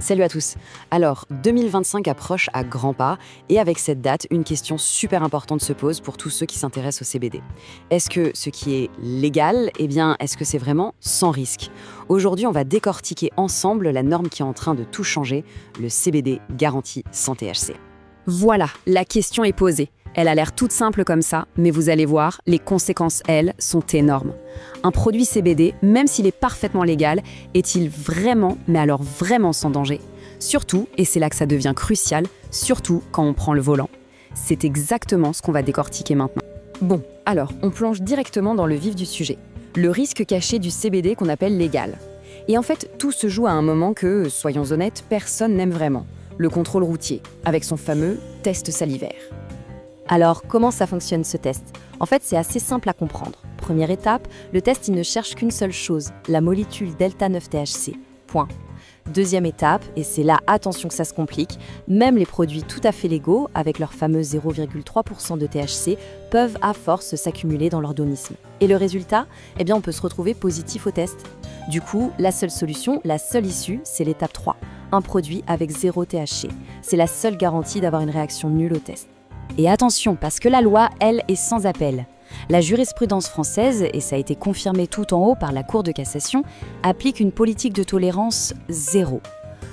Salut à tous. Alors, 2025 approche à grands pas et avec cette date, une question super importante se pose pour tous ceux qui s'intéressent au CBD. Est-ce que ce qui est légal, est-ce que c'est vraiment sans risque? Aujourd'hui, on va décortiquer ensemble la norme qui est en train de tout changer, le CBD garanti sans THC. Voilà, la question est posée. Elle a l'air toute simple comme ça, mais vous allez voir, les conséquences, elles, sont énormes. Un produit CBD, même s'il est parfaitement légal, est-il vraiment, mais alors vraiment sans danger? Surtout, et c'est là que ça devient crucial, surtout quand on prend le volant. C'est exactement ce qu'on va décortiquer maintenant. Bon, alors, on plonge directement dans le vif du sujet. Le risque caché du CBD qu'on appelle légal. Et en fait, tout se joue à un moment que, soyons honnêtes, personne n'aime vraiment. Le contrôle routier, avec son fameux test salivaire. Alors, comment ça fonctionne ce test? En fait, c'est assez simple à comprendre. Première étape, le test il ne cherche qu'une seule chose, la molécule delta-9-THC. Point. Deuxième étape, et c'est là, attention que ça se complique, même les produits tout à fait légaux, avec leur fameux 0,3% de THC, peuvent à force s'accumuler dans l'organisme. Et le résultat? On peut se retrouver positif au test. Du coup, la seule solution, la seule issue, c'est l'étape 3, un produit avec 0 THC. C'est la seule garantie d'avoir une réaction nulle au test. Et attention, parce que la loi, elle, est sans appel. La jurisprudence française, et ça a été confirmé tout en haut par la Cour de cassation, applique une politique de tolérance zéro.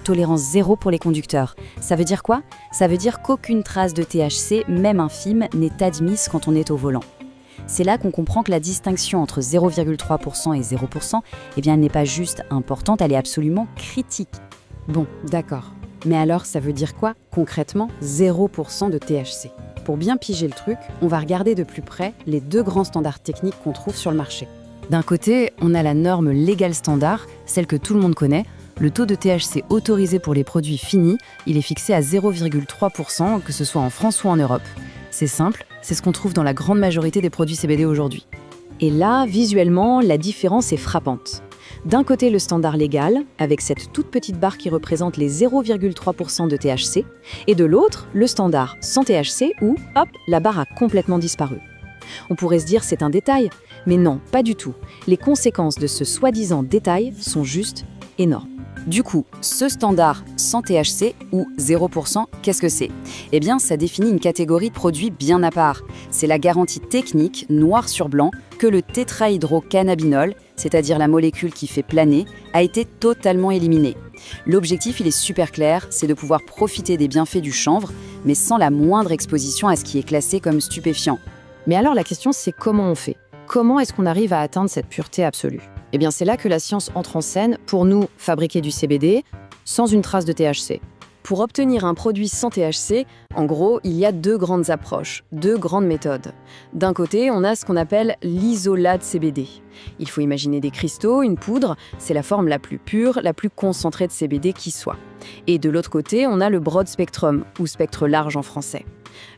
Tolérance zéro pour les conducteurs. Ça veut dire quoi? Ça veut dire qu'aucune trace de THC, même infime, n'est admise quand on est au volant. C'est là qu'on comprend que la distinction entre 0,3% et 0%, elle n'est pas juste importante, elle est absolument critique. Bon, d'accord. Mais alors, ça veut dire quoi, concrètement, 0% de THC? Pour bien piger le truc, on va regarder de plus près les deux grands standards techniques qu'on trouve sur le marché. D'un côté, on a la norme Legal Standard, celle que tout le monde connaît. Le taux de THC autorisé pour les produits finis, il est fixé à 0,3%, que ce soit en France ou en Europe. C'est simple, c'est ce qu'on trouve dans la grande majorité des produits CBD aujourd'hui. Et là, visuellement, la différence est frappante. D'un côté, le standard légal, avec cette toute petite barre qui représente les 0,3% de THC, et de l'autre, le standard sans THC où, hop, la barre a complètement disparu. On pourrait se dire c'est un détail, mais non, pas du tout. Les conséquences de ce soi-disant détail sont juste énormes. Du coup, ce standard sans THC ou 0%, qu'est-ce que c'est? Ça définit une catégorie de produits bien à part. C'est la garantie technique, noir sur blanc, que le tétrahydrocannabinol, c'est-à-dire la molécule qui fait planer, a été totalement éliminé. L'objectif, il est super clair, c'est de pouvoir profiter des bienfaits du chanvre, mais sans la moindre exposition à ce qui est classé comme stupéfiant. Mais alors la question, c'est comment on fait? Comment est-ce qu'on arrive à atteindre cette pureté absolue? C'est là que la science entre en scène pour nous fabriquer du CBD sans une trace de THC. Pour obtenir un produit sans THC, en gros, il y a deux grandes approches, deux grandes méthodes. D'un côté, on a ce qu'on appelle l'isolat de CBD. Il faut imaginer des cristaux, une poudre, c'est la forme la plus pure, la plus concentrée de CBD qui soit. Et de l'autre côté, on a le broad spectrum, ou spectre large en français.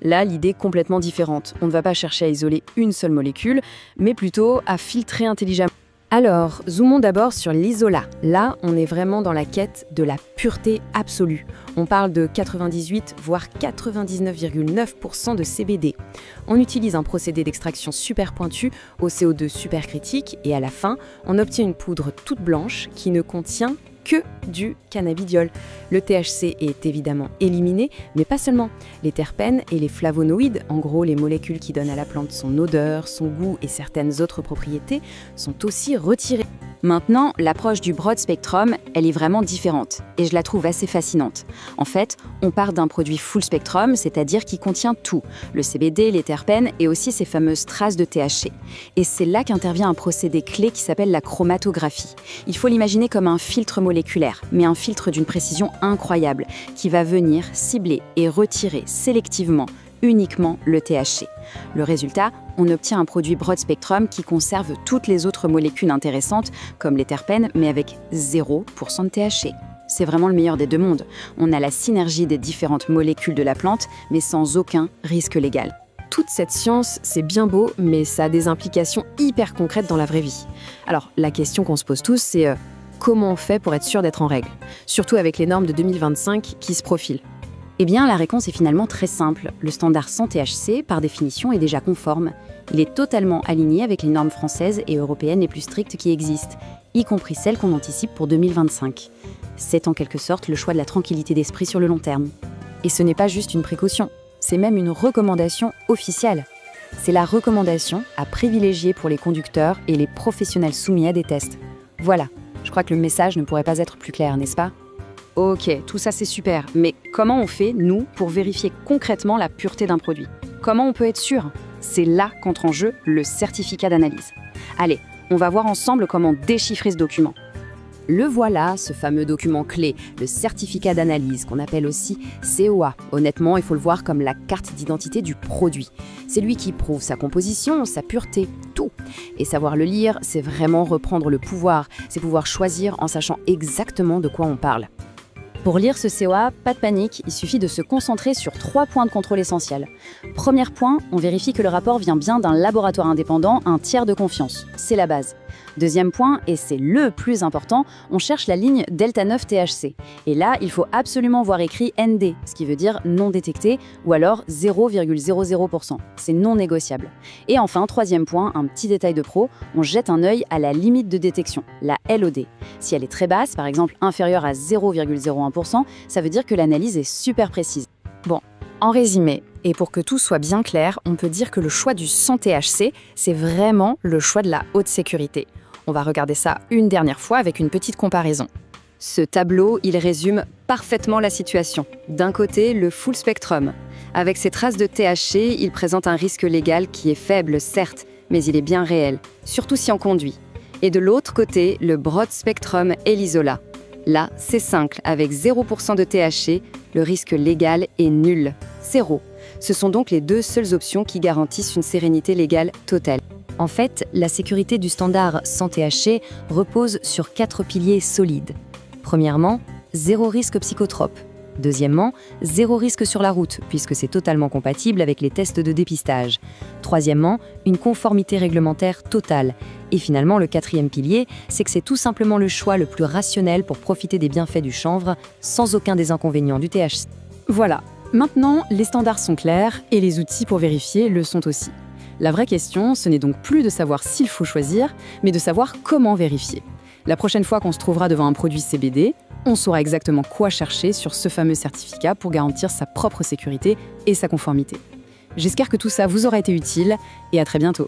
Là, l'idée est complètement différente. On ne va pas chercher à isoler une seule molécule, mais plutôt à filtrer intelligemment. Alors, zoomons d'abord sur l'isolat. Là, on est vraiment dans la quête de la pureté absolue. On parle de 98 voire 99,9% de CBD. On utilise un procédé d'extraction super pointu au CO2 super critique et à la fin, on obtient une poudre toute blanche qui ne contient que du cannabidiol. Le THC est évidemment éliminé, mais pas seulement. Les terpènes et les flavonoïdes, en gros les molécules qui donnent à la plante son odeur, son goût et certaines autres propriétés, sont aussi retirées. Maintenant, l'approche du broad spectrum, elle est vraiment différente et je la trouve assez fascinante. En fait, on part d'un produit full spectrum, c'est-à-dire qui contient tout, le CBD, les terpènes et aussi ces fameuses traces de THC. Et c'est là qu'intervient un procédé clé qui s'appelle la chromatographie. Il faut l'imaginer comme un filtre moléculaire, mais un filtre d'une précision incroyable qui va venir cibler et retirer sélectivement uniquement le THC. Le résultat, on obtient un produit broad spectrum qui conserve toutes les autres molécules intéressantes, comme les terpènes, mais avec 0% de THC. C'est vraiment le meilleur des deux mondes. On a la synergie des différentes molécules de la plante, mais sans aucun risque légal. Toute cette science, c'est bien beau, mais ça a des implications hyper concrètes dans la vraie vie. Alors, la question qu'on se pose tous, c'est comment on fait pour être sûr d'être en règle? Surtout avec les normes de 2025 qui se profilent. La réponse est finalement très simple. Le standard sans THC, par définition, est déjà conforme. Il est totalement aligné avec les normes françaises et européennes les plus strictes qui existent. y compris celles qu'on anticipe pour 2025. C'est en quelque sorte le choix de la tranquillité d'esprit sur le long terme. Et ce n'est pas juste une précaution, c'est même une recommandation officielle. C'est la recommandation à privilégier pour les conducteurs et les professionnels soumis à des tests. Voilà, je crois que le message ne pourrait pas être plus clair, n'est-ce pas ? Ok, tout ça c'est super, mais comment on fait, nous, pour vérifier concrètement la pureté d'un produit ? Comment on peut être sûr ? C'est là qu'entre en jeu le certificat d'analyse. Allez, on va voir ensemble comment déchiffrer ce document. Le voilà, ce fameux document clé, le certificat d'analyse, qu'on appelle aussi COA. Honnêtement, il faut le voir comme la carte d'identité du produit. C'est lui qui prouve sa composition, sa pureté, tout. Et savoir le lire, c'est vraiment reprendre le pouvoir, c'est pouvoir choisir en sachant exactement de quoi on parle. Pour lire ce COA, pas de panique, il suffit de se concentrer sur 3 points de contrôle essentiels. Premier point, on vérifie que le rapport vient bien d'un laboratoire indépendant, un tiers de confiance. C'est la base. Deuxième point, et c'est le plus important, on cherche la ligne delta 9 THC. Et là, il faut absolument voir écrit ND, ce qui veut dire non détecté, ou alors 0,00%. C'est non négociable. Et enfin, troisième point, un petit détail de pro, on jette un œil à la limite de détection, la LOD. Si elle est très basse, par exemple inférieure à 0,01%, ça veut dire que l'analyse est super précise. Bon, en résumé, et pour que tout soit bien clair, on peut dire que le choix du sans THC, c'est vraiment le choix de la haute sécurité. On va regarder ça une dernière fois avec une petite comparaison. Ce tableau, il résume parfaitement la situation. D'un côté, le full spectrum. Avec ses traces de THC, il présente un risque légal qui est faible, certes, mais il est bien réel, surtout si on conduit. Et de l'autre côté, le broad spectrum et l'isola. Là, c'est simple, avec 0% de THC, le risque légal est nul, 0. Ce sont donc les deux seules options qui garantissent une sérénité légale totale. En fait, la sécurité du standard sans THC repose sur 4 piliers solides. Premièrement, 0 risque psychotrope. Deuxièmement, 0 risque sur la route, puisque c'est totalement compatible avec les tests de dépistage. Troisièmement, une conformité réglementaire totale. Et finalement, le 4e pilier, c'est que c'est tout simplement le choix le plus rationnel pour profiter des bienfaits du chanvre, sans aucun des inconvénients du THC. Voilà, maintenant les standards sont clairs et les outils pour vérifier le sont aussi. La vraie question, ce n'est donc plus de savoir s'il faut choisir, mais de savoir comment vérifier. La prochaine fois qu'on se trouvera devant un produit CBD, on saura exactement quoi chercher sur ce fameux certificat pour garantir sa propre sécurité et sa conformité. J'espère que tout ça vous aura été utile et à très bientôt.